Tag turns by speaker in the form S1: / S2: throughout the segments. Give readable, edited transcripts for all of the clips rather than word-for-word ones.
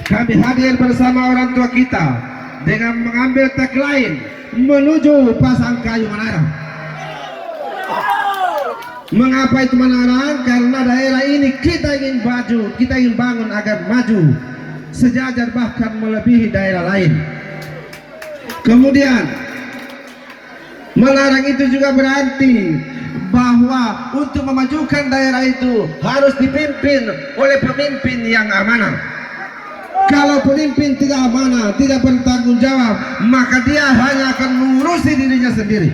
S1: kami hadir bersama orang tua kita dengan mengambil tagline menuju Pasangkayu Menarang. Mengapa itu Menarang? Karena daerah ini kita ingin maju, kita ingin bangun agar maju, sejajar bahkan melebihi daerah lain. Kemudian Menarang itu juga berarti bahwa untuk memajukan daerah itu harus dipimpin oleh pemimpin yang amanah. Kalau pemimpin tidak amanah, tidak bertanggung jawab, maka dia hanya akan mengurusi dirinya sendiri,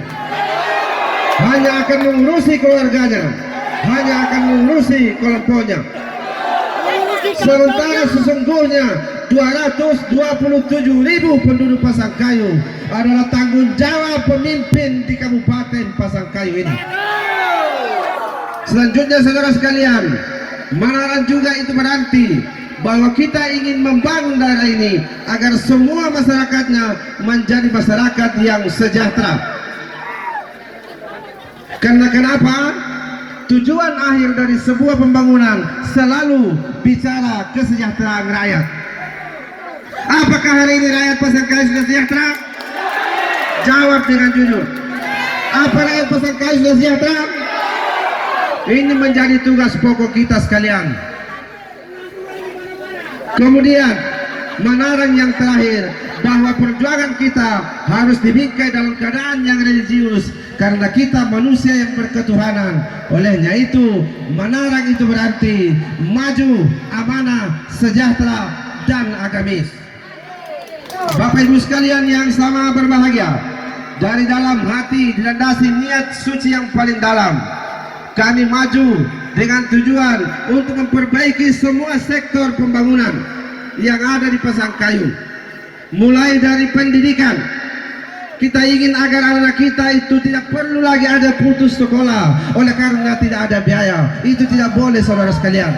S1: hanya akan mengurusi keluarganya, hanya akan mengurusi kelompoknya. Sementara sesungguhnya 227.000 penduduk Pasangkayu adalah tanggung jawab pemimpin di Kabupaten Pasangkayu ini. Selanjutnya saudara sekalian, Menarang juga itu berarti bahwa kita ingin membangun daerah ini agar semua masyarakatnya menjadi masyarakat yang sejahtera. Karena kenapa? Tujuan akhir dari sebuah pembangunan selalu bicara kesejahteraan rakyat. Apakah hari ini rakyat Pasangkayu sudah sejahtera? Jawab dengan jujur. Apa rakyat Pasangkayu sudah sejahtera? Ini menjadi tugas pokok kita sekalian. Kemudian Menarang yang terakhir, bahwa perjuangan kita harus dibingkai dalam keadaan yang religius karena kita manusia yang berketuhanan. Olehnya itu Menarang itu berarti maju, amanah, sejahtera, dan agamis. Bapak Ibu sekalian yang sama berbahagia, dari dalam hati dilandasi niat suci yang paling dalam, kami maju dengan tujuan untuk memperbaiki semua sektor pembangunan yang ada di Pasangkayu. Mulai dari pendidikan, kita ingin agar anak kita itu tidak perlu lagi ada putus sekolah oleh karena tidak ada biaya. Itu tidak boleh saudara sekalian.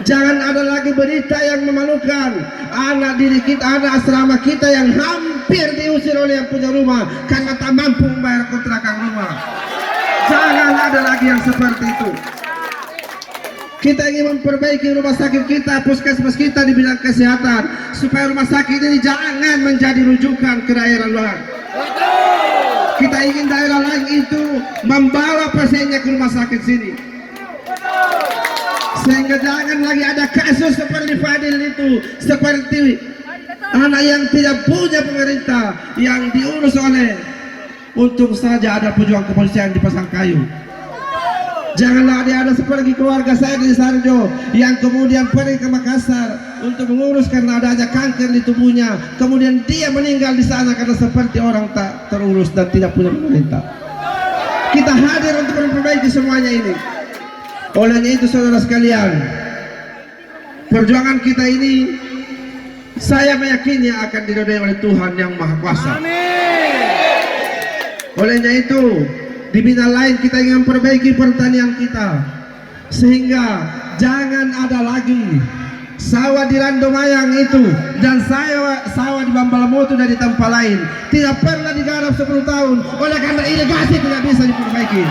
S1: Jangan ada lagi berita yang memalukan, anak didik kita, anak asrama kita yang hampir diusir oleh yang punya rumah karena tak mampu membayar kontrakan rumah. Jangan ada lagi yang seperti itu. Kita ingin memperbaiki rumah sakit kita, puskesmas kita di bidang kesehatan, supaya rumah sakit ini jangan menjadi rujukan ke daerah luar. Kita ingin daerah lain itu membawa pasiennya ke rumah sakit sini, sehingga jangan lagi ada kasus seperti Fadil itu, seperti anak yang tidak punya pemerintah, yang diurus oleh untung saja ada pejuang kepolisian di Pasangkayu. Janganlah ada seperti keluarga saya di Sarjo yang kemudian pergi ke Makassar untuk mengurus karena adanya kanker di tubuhnya, kemudian dia meninggal di sana karena seperti orang tak terurus dan tidak punya pemerintah. Kita hadir untuk memperbaiki semuanya ini. Olehnya itu saudara sekalian, perjuangan kita ini saya meyakini akan diridhoi oleh Tuhan yang Maha Kuasa. Olehnya itu di bidang lain kita ingin memperbaiki pertanian kita, sehingga jangan ada lagi sawah di Randomayang itu dan sawah di Bambalamoto dari tempat lain tidak pernah digarap 10 tahun oleh karena irigasi tidak bisa diperbaiki.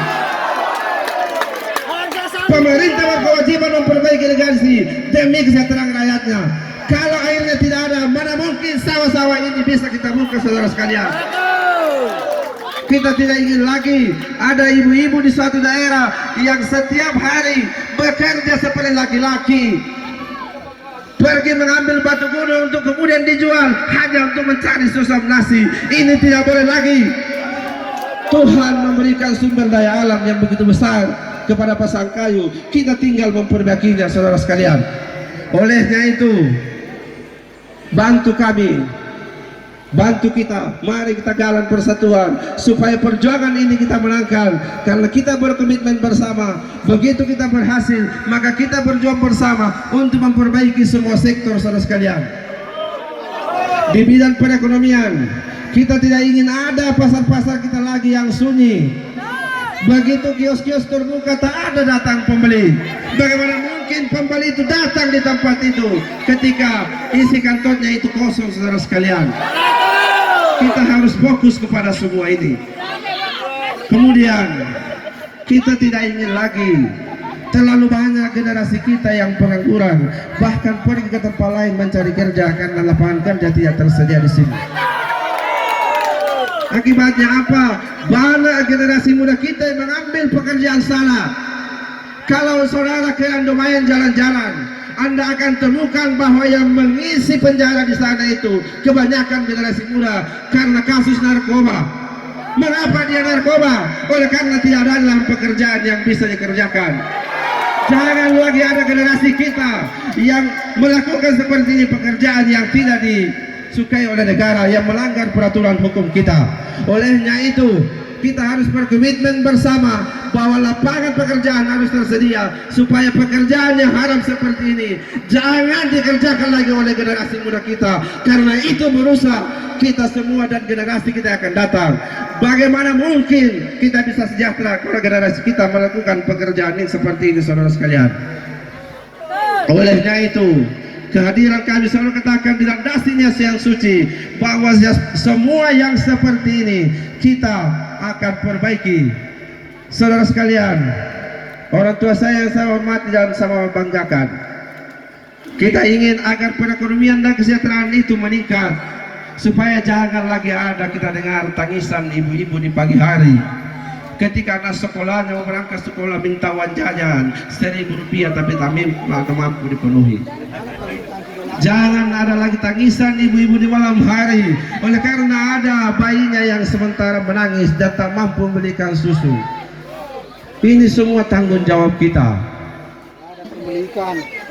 S1: Pemerintah berkewajiban memperbaiki irigasi demi kesejahteraan rakyatnya. Kalau airnya tidak ada, mana mungkin sawah-sawah ini bisa kita buka saudara sekalian. Kita tidak ingin lagi ada ibu-ibu di suatu daerah yang setiap hari bekerja seperti laki-laki, pergi mengambil batu gunung untuk kemudian dijual hanya untuk mencari susam nasi. Ini tidak boleh lagi. Tuhan memberikan sumber daya alam yang begitu besar kepada Pasangkayu, kita tinggal memperbaikinya saudara sekalian. Olehnya itu bantu kami, bantu kita, mari kita jalan persatuan supaya perjuangan ini kita menangkan. Karena kita berkomitmen bersama, begitu kita berhasil maka kita berjuang bersama untuk memperbaiki semua sektor saudara sekalian. Di bidang perekonomian, kita tidak ingin ada pasar-pasar kita lagi yang sunyi. Begitu kios-kios terbuka tak ada datang pembeli. Bagaimana mungkin pembeli itu datang di tempat itu ketika isi kantongnya itu kosong saudara sekalian. Kita harus fokus kepada semua ini. Kemudian kita tidak ingin lagi Terlalu banyak generasi kita yang pengangguran, bahkan pergi ke tempat lain mencari kerja karena lapangan kerja tidak tersedia di sini. Akibatnya apa? Banyak generasi muda kita yang mengambil pekerjaan salah. Kalau saudara ke Indomaret jalan-jalan, Anda akan temukan bahwa yang mengisi penjara di sana itu kebanyakan generasi muda karena kasus narkoba. Mengapa dia narkoba? Oleh karena tidak ada dalam pekerjaan yang bisa dikerjakan. Jangan lagi ada generasi kita yang melakukan seperti ini, pekerjaan yang tidak disukai oleh negara, yang melanggar peraturan hukum kita. Olehnya itu kita harus berkomitmen bersama bahwa lapangan pekerjaan harus tersedia supaya pekerjaan yang haram seperti ini jangan dikerjakan lagi oleh generasi muda kita, karena itu merusak kita semua dan generasi kita akan datang. Bagaimana mungkin kita bisa sejahtera kalau generasi kita melakukan pekerjaan ini seperti ini, saudara sekalian? Olehnya itu kehadiran kami selalu katakan di dalam dasinya yang suci bahwa semua yang seperti ini kita akan perbaiki. Saudara sekalian, orang tua saya yang saya hormati dan saya banggakan, kita ingin agar perekonomian dan kesejahteraan itu meningkat, supaya jangan lagi ada kita dengar tangisan ibu-ibu di pagi hari ketika anak sekolahnya mau berangkat sekolah minta uang jajan Rp1.000 tapi tak mampu dipenuhi. Jangan ada lagi tangisan ibu-ibu di malam hari oleh karena ada bayinya yang sementara menangis dan tak mampu membelikan susu. Ini semua tanggung jawab kita.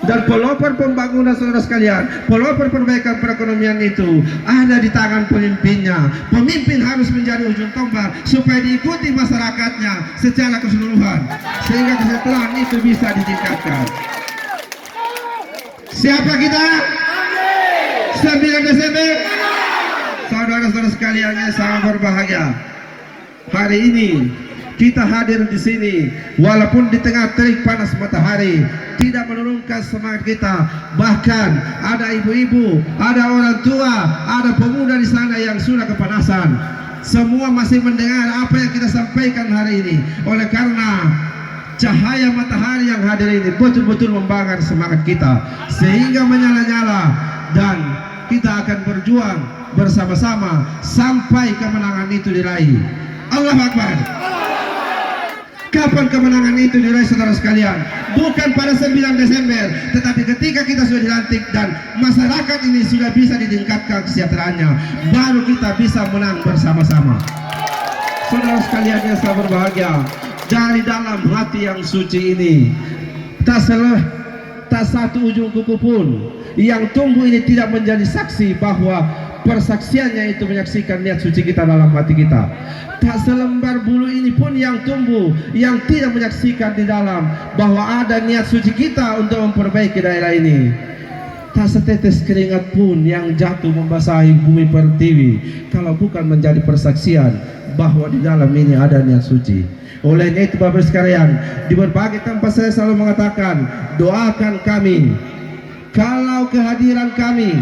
S1: Dan pelopor pembangunan, saudara sekalian, pelopor perbaikan perekonomian itu ada di tangan pemimpinnya. Pemimpin harus menjadi ujung tombak supaya diikuti masyarakatnya secara keseluruhan, sehingga kesejahteraan itu bisa ditingkatkan. Siapa kita? 9 Desember. Saudara-saudara sekalian yang sangat berbahagia, hari ini kita hadir di sini walaupun di tengah terik panas matahari, tidak menurunkan semangat kita. Bahkan ada ibu-ibu, ada orang tua, ada pemuda di sana yang sudah kepanasan. Semua masih mendengar apa yang kita sampaikan hari ini. Oleh karena cahaya matahari yang hadir ini betul-betul membakar semangat kita sehingga menyala-nyala, dan kita akan berjuang bersama-sama sampai kemenangan itu diraih. Allahu Akbar. Kapan kemenangan itu diraih, saudara sekalian? Bukan pada 9 Desember, tetapi ketika kita sudah dilantik dan masyarakat ini sudah bisa ditingkatkan kesejahteraannya, baru kita bisa menang bersama-sama. Saudara sekalian yang sangat berbahagia, dari dalam hati yang suci ini tak satu ujung kuku pun yang tumbuh ini tidak menjadi saksi bahwa persaksiannya itu menyaksikan niat suci kita dalam hati kita. Tak selembar bulu ini pun yang tumbuh yang tidak menyaksikan di dalam bahwa ada niat suci kita untuk memperbaiki daerah ini. Tak setetes keringat pun yang jatuh membasahi bumi pertiwi kalau bukan menjadi persaksian bahwa di dalam ini ada niat suci. Olehnya itu Bapak sekalian, di berbagai tempat saya selalu mengatakan, doakan kami. Kalau kehadiran kami,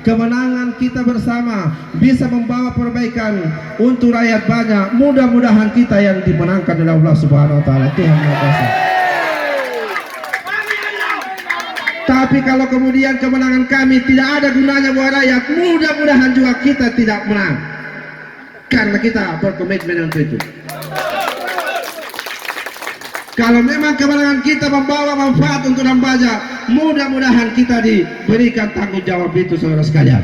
S1: kemenangan kita bersama bisa membawa perbaikan untuk rakyat banyak, mudah-mudahan kita yang dimenangkan oleh Allah Subhanahu wa taala. Tuhan Maha Kuasa. Tapi kalau kemudian kemenangan kami tidak ada gunanya buat rakyat, mudah-mudahan juga kita tidak menang, karena kita berkomitmen untuk itu. Kalau memang kemenangan kita membawa manfaat untuk Nambaja, mudah-mudahan kita diberikan tanggung jawab itu, saudara sekalian.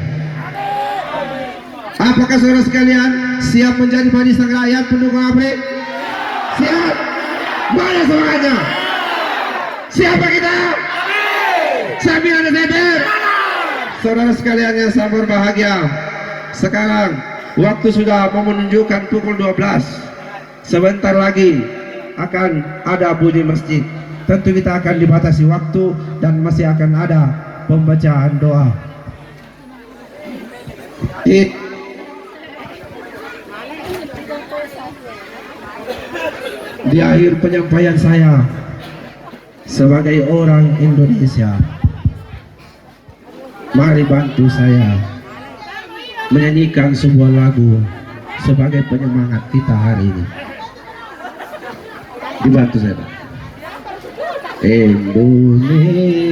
S1: Apakah saudara sekalian siap menjadi barisan rakyat pendukung APRI? Siap? Mana semuanya? Siapa kita? 9 Desember. Saudara sekalian yang sangat berbahagia, sekarang waktu sudah mau menunjukkan pukul 12. Sebentar lagi akan ada bunyi masjid. Tentu kita akan dibatasi waktu dan masih akan ada pembacaan doa. Di akhir penyampaian saya sebagai orang Indonesia, mari bantu saya menyanyikan sebuah lagu sebagai penyemangat kita hari ini. Dibantu saya. Indonesia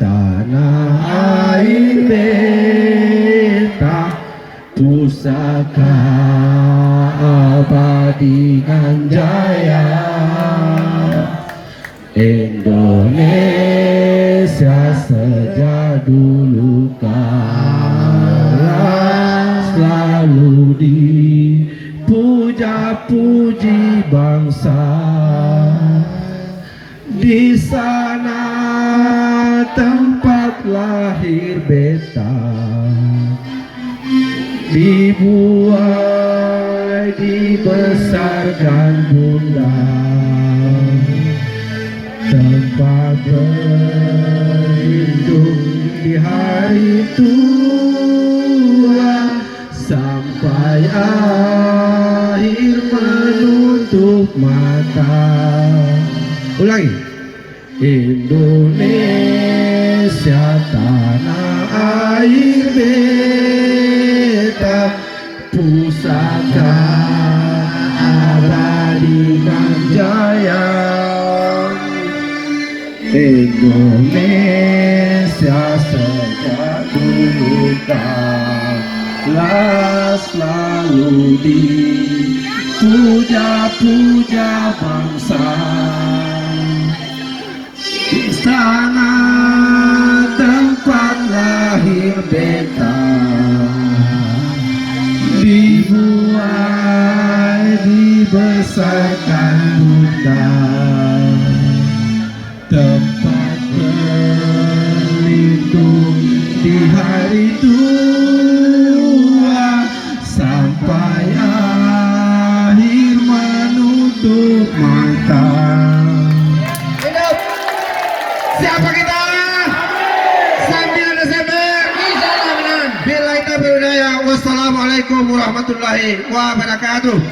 S1: tanah air beta, pusaka abadi Ganjaya. Indonesia sejak dulu kala selalu dipuja-puji bangsa. Di sana tempat lahir beta, dibuai dibesarkan bunda, tempat berlindung di hari tua sampai akhir menutup mata. Ulangi. Indonesia tanah air beta, pusaka abadi Ganjaya. Indonesia sejak dulu kala selalu dipuja-puja bangsa. Di sana tempat lahir beta, dibuai dibesarkan bunda, tempat berlindung di hari tua sampai akhir menutup mata. Siapa kita? 9 Desember. Insyaallah menang. Billahi taufiq wal hidayah. Wassalamualaikum warahmatullahi wabarakatuh.